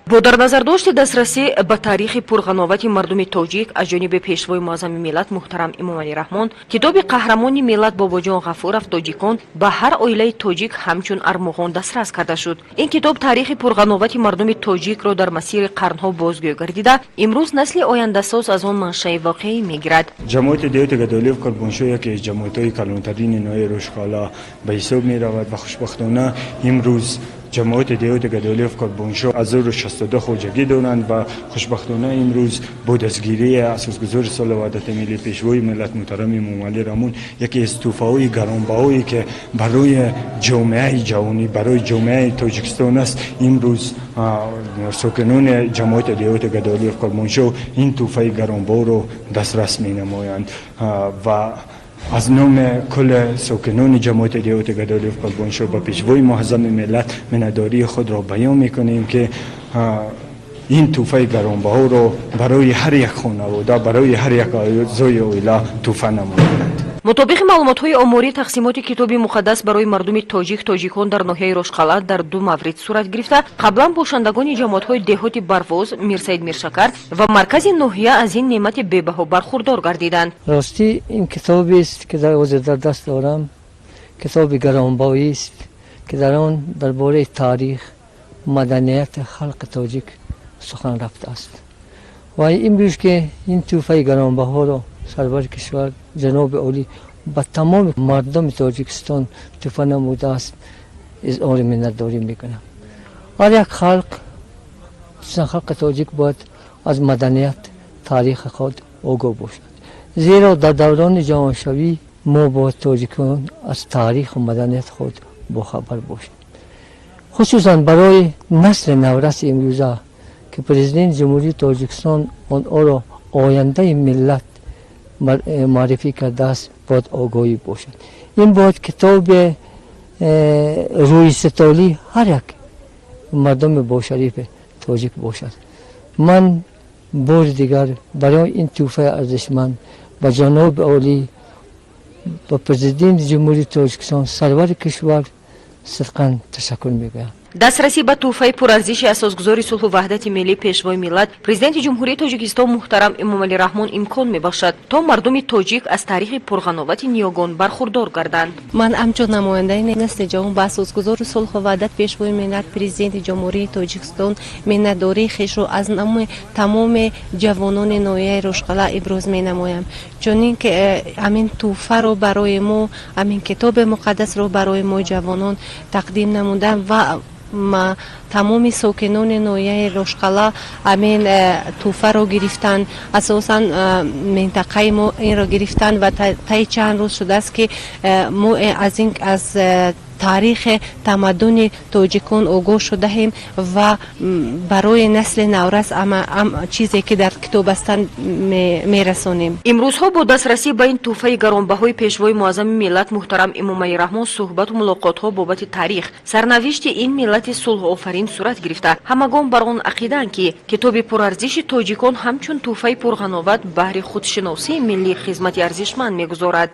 бо дар назардошти дастрасӣ ба таърихи пурғановати мардуми тоҷик аз ҷониби пешвои муаззами миллат муҳтарам Эмомалӣ Раҳмон, китоби қаҳрамони миллат Бобоҷон Ғафуров тоҷикон ба ҳар оилаи тоҷик ҳамчун армоғон дастрас карда шуд. Ин китоб таърихи пурғановати мардуми тоҷикро дар масири қарнҳо бозгӯ гардида, имрӯз насли ояндасоз аз он маншаи воқеӣ мегирад. ҷамоати деҳоти гадолиев Корбоншо яке аз ҷамоатҳои калонтарини ноҳияи Рӯшқала ба ҳисоб меравад ва хушбахтона имрӯз ҷамоати деҳоти гадолиев Корбоншо 1062 хоҷагӣ доранд ва хушбахтона имрӯз бо дастгирии асосгузори соли ваҳдати миллӣ пешвои миллат муҳтарами Эмомалӣ Раҳмон яке аз тӯҳфаҳои гаронбаҳое ки барои ҷомеаи ҷавонӣ, барои ҷомеаи Тоҷикистон аст, имрӯз сокинони ҷамоати деҳоти гадолиев Корбоншо ин тӯҳфаи гаронбаҳоро дастрас менамоянд ва аз номи кулли сокинони ҷамоати деҳоти гадолиев Корбоншо ба пешвои муаззами миллат миннатдории худро баён мекунем ки ин тӯҳфаи гаронбаҳоро барои ҳар як хонавода, барои ҳар як аъзои оила тӯҳфа намоянд. мутобиқи маълумотҳои оморӣ, тақсимоти китоби муқаддас барои мардуми тоҷикон дар ноҳияи Рошқала дар ду маврид сурат гирифта, қаблан бошандагони ҷамоатҳои деҳоти Барвоз, Мирсаид Миршакар ва маркази ноҳия аз ин неъмати бебаҳо бархурдор гардиданд. ростӣ ин китобест ки ҳозир дар даст дорам, китоби гаронбаҳоист ки дар он дар бораи таърих, маданияти халқи тоҷик сухан рафтааст. ва имрӯз ки ин тӯҳфаи гаронбаҳоро сарвари кишвар ҷаноби олӣ ба тамоми мардуми Тоҷикистон тӯҳфа намудааст, изҳори миннатдорӣ мекунам. ҳар як халқ, хусусан халқи тоҷик бояд аз маданият, таърихи худ огоҳ бошад. зеро дар даврони ҷаҳоншавӣ мо бояд тоҷикон аз таъриху маданияти худ бохабар бошем. хусусан барои насли навраси имрӯза ки президенти ҷумҳурии Тоҷикистон онҳоро ояндаи миллат маърифӣ кардааст, бояд огоҳӣ бошад. ин бояд китоби рӯйситолии ҳар як мардуми бошарифи тоҷик бошад. ман бори дигар барои ин тӯҳфаи арзишманд ба ҷаноби олӣ, ба президенти ҷумҳурии Тоҷикистон, сарвари кишвар сидқан ташаккур мегӯям. дастрасӣ ба тӯҳфаи пурарзиши асосгузори сулҳу ваҳдати миллӣ пешвои миллат президенти ҷумҳурии Тоҷикистон муҳтарам Эмомалӣ Раҳмон имкон мебахшад то мардуми тоҷик аз таърихи пурғановати ниёгон бархурдор гарданд. ман ҳамчун намояндаи насли ҷавон ба асосгузори сулҳу ваҳдат пешвои миллат президенти ҷумҳурии Тоҷикистон миннатдории хешро аз номи тамоми ҷавонони ноҳияи Рӯшқала иброз менамоям, чунин ки ҳамин тӯҳфаро барои мо, ҳамин китоби муқаддасро барои мо ҷавонон тақдим намудам ва тамоми сокинони ноҳияи Рошқала амин тӯҳфаро гирифтанд. асосан минтақаи мо инро гирифтанд ва таи чанд рӯз шудааст ки мо аз таърихи тамаддуни тоҷикон огоҳ шудаем ва барои насли наврас чизе ки дар китоб астанд мерасонем. имрӯзҳо бо дастрасӣ ба ин тӯҳфаи гаронбаҳои пешвои муаззами миллат муҳтарам Эмомалӣ Раҳмон суҳбату мулоқотҳо бобати таърих, сарнавишти ин миллати сулҳуофарин сурат гирифта, ҳамагон бар он ақидаанд ки китоби пурарзиши тоҷикон ҳамчун тӯҳфаи пурғановат баҳри худшиносии миллӣ хизмати арзишманд мегузорад.